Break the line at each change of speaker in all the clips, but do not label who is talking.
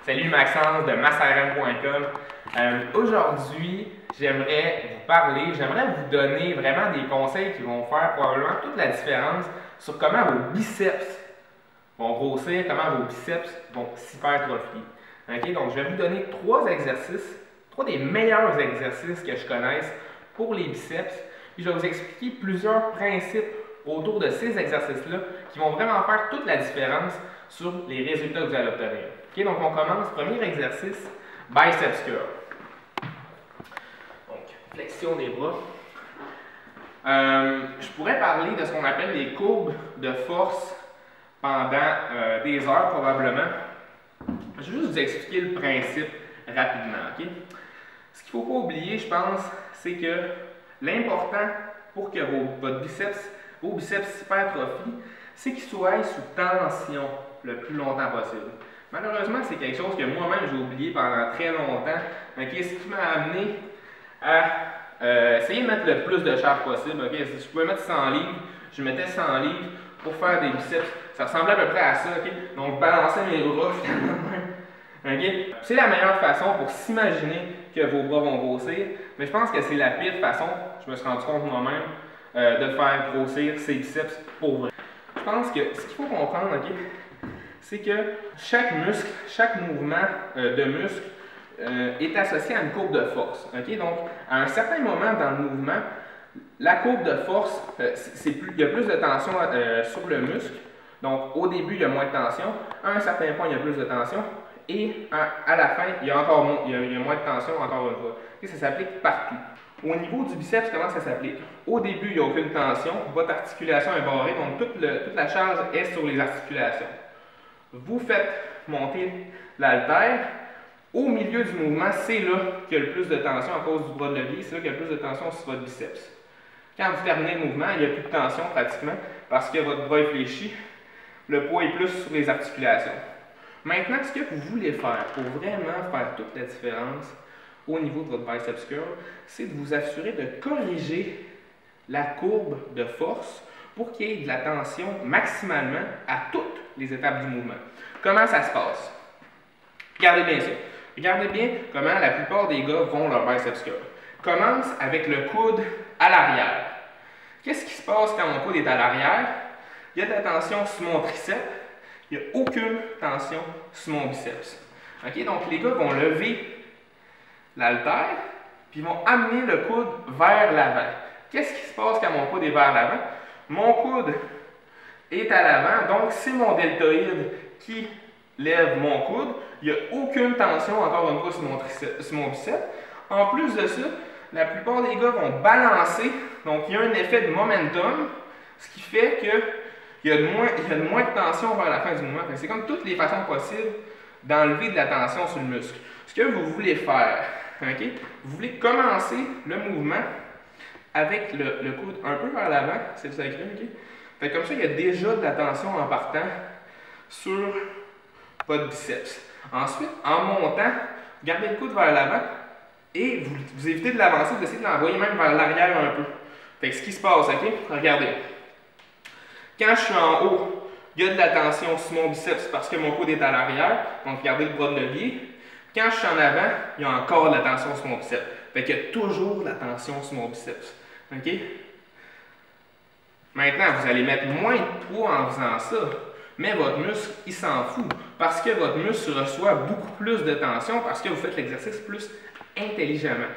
Salut Maxence de massrm.com. Aujourd'hui, j'aimerais vous donner vraiment des conseils qui vont faire probablement toute la différence sur comment vos biceps vont grossir, comment vos biceps vont s'hypertrophier. Okay? Donc, je vais vous donner trois exercices, trois des meilleurs exercices que je connaisse pour les biceps. Puis je vais vous expliquer plusieurs principes autour de ces exercices-là qui vont vraiment faire toute la différence sur les résultats que vous allez obtenir. Okay, donc on commence. Premier exercice, biceps curl. Donc, flexion des bras. Je pourrais parler de ce qu'on appelle les courbes de force pendant des heures probablement. Je vais juste vous expliquer le principe rapidement. Okay? Ce qu'il ne faut pas oublier, je pense, c'est que l'important pour que vos biceps s'hypertrophient, c'est qu'ils soient sous tension le plus longtemps possible. Malheureusement, c'est quelque chose que moi-même j'ai oublié pendant très longtemps. Okay? Ce qui m'a amené à essayer de mettre le plus de charge possible. Okay? Si je pouvais mettre 100 livres, je mettais 100 livres pour faire des biceps. Ça ressemblait à peu près à ça. Okay? Donc, je balançais mes bras finalement. Okay? C'est la meilleure façon pour s'imaginer que vos bras vont grossir. Mais je pense que c'est la pire façon, je me suis rendu compte moi-même, de faire grossir ces biceps pour vrai. Je pense que ce qu'il faut comprendre, okay, c'est que chaque muscle, chaque mouvement de muscle est associé à une courbe de force. Okay? Donc, à un certain moment dans le mouvement, la courbe de force, il y a plus de tension sur le muscle. Donc, au début, il y a moins de tension. À un certain point, il y a plus de tension. Et à la fin, il y a moins de tension encore une fois. Et ça s'applique partout. Au niveau du biceps, comment ça s'applique? Au début, il n'y a aucune tension. Votre articulation est barrée, donc toute la charge est sur les articulations. Vous faites monter l'haltère. Au milieu du mouvement, c'est là qu'il y a le plus de tension à cause du bras de levier. C'est là qu'il y a le plus de tension sur votre biceps. Quand vous terminez le mouvement, il n'y a plus de tension pratiquement parce que votre bras est fléchi. Le poids est plus sur les articulations. Maintenant, ce que vous voulez faire pour vraiment faire toute la différence au niveau de votre biceps curl, c'est de vous assurer de corriger la courbe de force pour qu'il y ait de la tension maximalement à toutes les étapes du mouvement. Comment ça se passe? Regardez bien ça. Regardez bien comment la plupart des gars vont leur biceps curl. Commence avec le coude à l'arrière. Qu'est-ce qui se passe quand mon coude est à l'arrière? Il y a de la tension sur mon triceps. Il n'y a aucune tension sur mon biceps. Okay? Donc, les gars vont lever l'haltère, puis ils vont amener le coude vers l'avant. Qu'est-ce qui se passe quand mon coude est vers l'avant? Mon coude est à l'avant, donc c'est mon deltoïde qui lève mon coude. Il n'y a aucune tension, encore une fois, sur mon biceps. En plus de ça, la plupart des gars vont balancer, donc il y a un effet de momentum, ce qui fait que il y a de moins de tension vers la fin du mouvement. C'est comme toutes les façons possibles d'enlever de la tension sur le muscle. Ce que vous voulez faire, okay? Vous voulez commencer le mouvement avec le coude un peu vers l'avant, c'est le sacré, okay? Fait comme ça, il y a déjà de la tension en partant sur votre biceps. Ensuite, en montant, gardez le coude vers l'avant et vous évitez de l'avancer, vous essayez de l'envoyer même vers l'arrière un peu. Fait que ce qui se passe, ok? Regardez. Quand je suis en haut, il y a de la tension sur mon biceps parce que mon coude est à l'arrière, donc regardez le bras de levier. Quand je suis en avant, il y a encore de la tension sur mon biceps. Fait qu'il y a toujours de la tension sur mon biceps. OK? Maintenant, vous allez mettre moins de poids en faisant ça, mais votre muscle, il s'en fout. Parce que votre muscle reçoit beaucoup plus de tension parce que vous faites l'exercice plus intelligemment.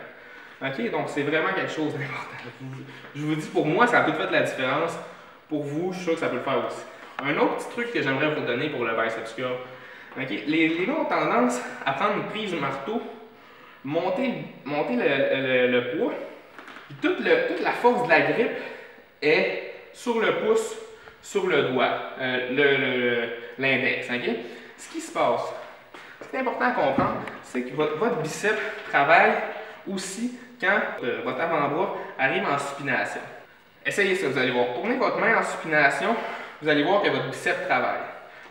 OK? Donc, c'est vraiment quelque chose d'important. Je vous dis, pour moi, ça a tout fait la différence. Pour vous, je suis sûr que ça peut le faire aussi. Un autre petit truc que j'aimerais vous donner pour le biceps curl. Okay? Les gars ont tendance à prendre une prise de marteau, monter le poids, puis toute la force de la grippe est sur le pouce, sur le doigt, l'index. Okay? Ce qui se passe, ce qui est important à comprendre, c'est que votre biceps travaille aussi quand votre avant-bras arrive en supination. Essayez ça, vous allez voir. Tournez votre main en supination, vous allez voir que votre biceps travaille.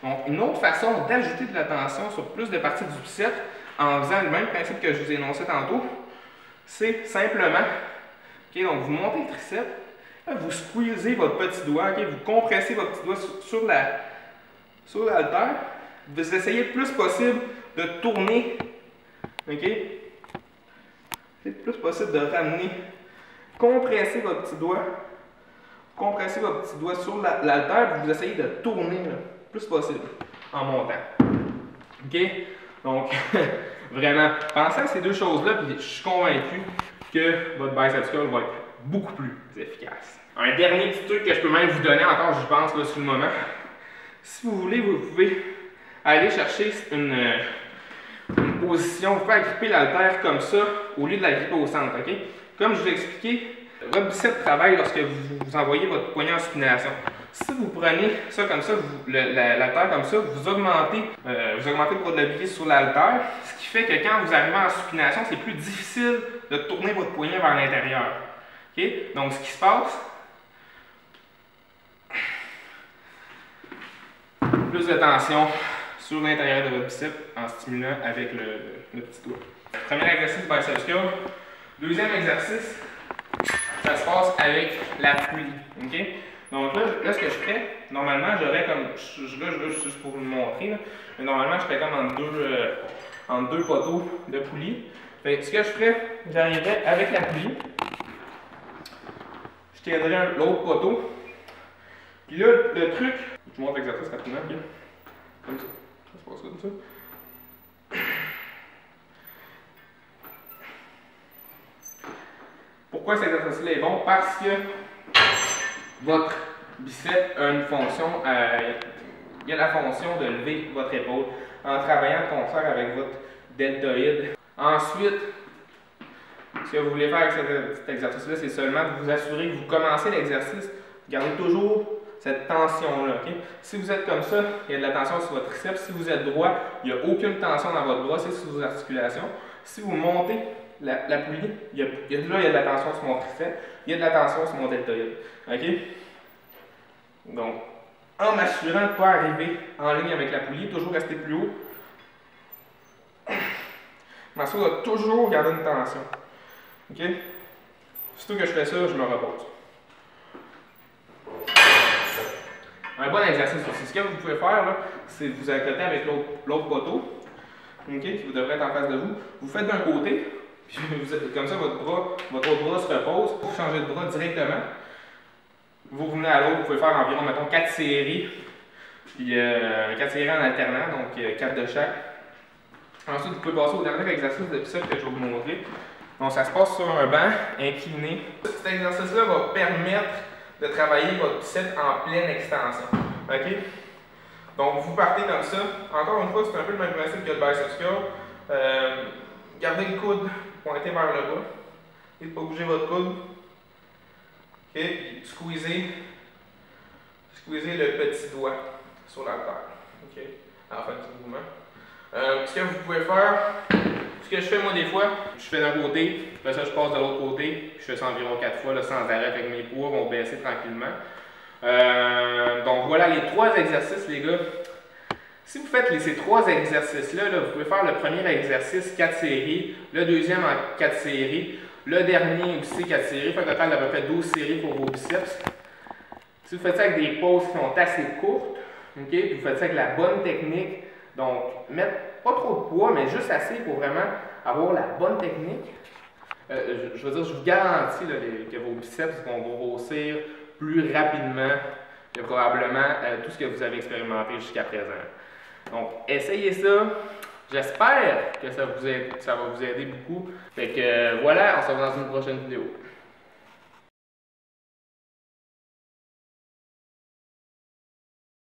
Donc, une autre façon d'ajouter de la tension sur plus de parties du biceps, en faisant le même principe que je vous ai énoncé tantôt, c'est simplement, okay, donc vous montez le triceps, là, vous squeezez votre petit doigt, okay, vous compressez votre petit doigt sur l'haltère, vous essayez le plus possible de tourner, ok? C'est le plus possible de ramener, compresser votre petit doigt sur l'haltère, puis vous essayez de tourner le plus possible en montant. Ok? Donc, vraiment, pensez à ces deux choses-là, puis je suis convaincu que votre biceps curl va être beaucoup plus efficace. Un dernier petit truc que je peux même vous donner encore, je pense, là, sur le moment. Si vous voulez, vous pouvez aller chercher une position, vous pouvez agripper l'haltère comme ça, au lieu de la gripper au centre, ok? Comme je vous ai expliqué, votre bicep travaille lorsque vous envoyez votre poignet en supination. Si vous prenez ça comme ça, l'haltère comme ça, vous augmentez le poids de l'appui sur l'haltère, ce qui fait que quand vous arrivez en supination, c'est plus difficile de tourner votre poignet vers l'intérieur. Okay? Donc, ce qui se passe, plus de tension sur l'intérieur de votre bicep en stimulant avec le petit doigt. Premier exercice biceps curl. Deuxième exercice, ça se passe avec la poulie. Okay? Donc là, ce que je ferais, normalement, j'aurais comme. Là, juste pour vous le montrer, là, mais normalement, je ferais comme entre deux poteaux de poulie. Fait que ce que je ferais, j'arriverais avec la poulie, je tiendrais l'autre poteau. Puis là, le truc, je vous montre l'exercice rapidement, okay? Comme ça. Ça se passe comme ça. Pourquoi cet exercice-là est bon? Parce que votre bicep a une fonction, il y a la fonction de lever votre épaule en travaillant de concert avec votre deltoïde. Ensuite, ce que vous voulez faire avec cet exercice-là, c'est seulement de vous assurer que vous commencez l'exercice, gardez toujours cette tension-là. Okay? Si vous êtes comme ça, il y a de la tension sur votre triceps. Si vous êtes droit, il n'y a aucune tension dans votre bras, c'est sur vos articulations. Si vous montez la poulie, il y a de la tension sur mon triceps, il y a de la tension sur mon deltoïde. Okay? Donc, en m'assurant de ne pas arriver en ligne avec la poulie, toujours rester plus haut, je m'assure de toujours garder une tension. Okay? Surtout que je fais ça, je me repose. Un bon exercice aussi. Ce que vous pouvez faire, c'est vous accoter avec l'autre poteau, okay, qui devrait être en face de vous. Vous faites d'un côté, puis comme ça, votre autre bras se repose. Vous changez de bras directement. Vous revenez à l'autre, vous pouvez faire environ, mettons, 4 séries. Puis 4 séries en alternant, donc 4 de chaque. Ensuite, vous pouvez passer au dernier exercice de bicep que je vais vous montrer. Donc, ça se passe sur un banc incliné. Cet exercice-là va permettre de travailler votre bicep en pleine extension. OK? Donc, vous partez comme ça. Encore une fois, c'est un peu le même principe que le biceps curl. Gardez le coude pointé vers le bas. Et ne pas bouger votre coude. OK? Puis, squeezez le petit doigt sur l'haltère. OK? Alors, faites un petit mouvement. Ce que vous pouvez faire, ce que je fais moi des fois, je fais d'un côté, après ça je passe de l'autre côté, je fais ça environ 4 fois là, sans arrêt, avec mes poids vont baisser tranquillement. Donc voilà les 3 exercices les gars. Si vous faites ces 3 exercices-là, vous pouvez faire le premier exercice 4 séries, le deuxième en 4 séries, le dernier aussi 4 séries, fait un total d'à peu près 12 séries pour vos biceps. Si vous faites ça avec des pauses qui sont assez courtes, okay, puis vous faites ça avec la bonne technique, donc mettre pas trop de poids, mais juste assez pour vraiment avoir la bonne technique. Je veux dire, je vous garantis là, que vos biceps vont grossir plus rapidement que probablement tout ce que vous avez expérimenté jusqu'à présent. Donc, essayez ça. J'espère que ça va vous aider beaucoup. Fait que voilà, on se revoit dans une prochaine vidéo.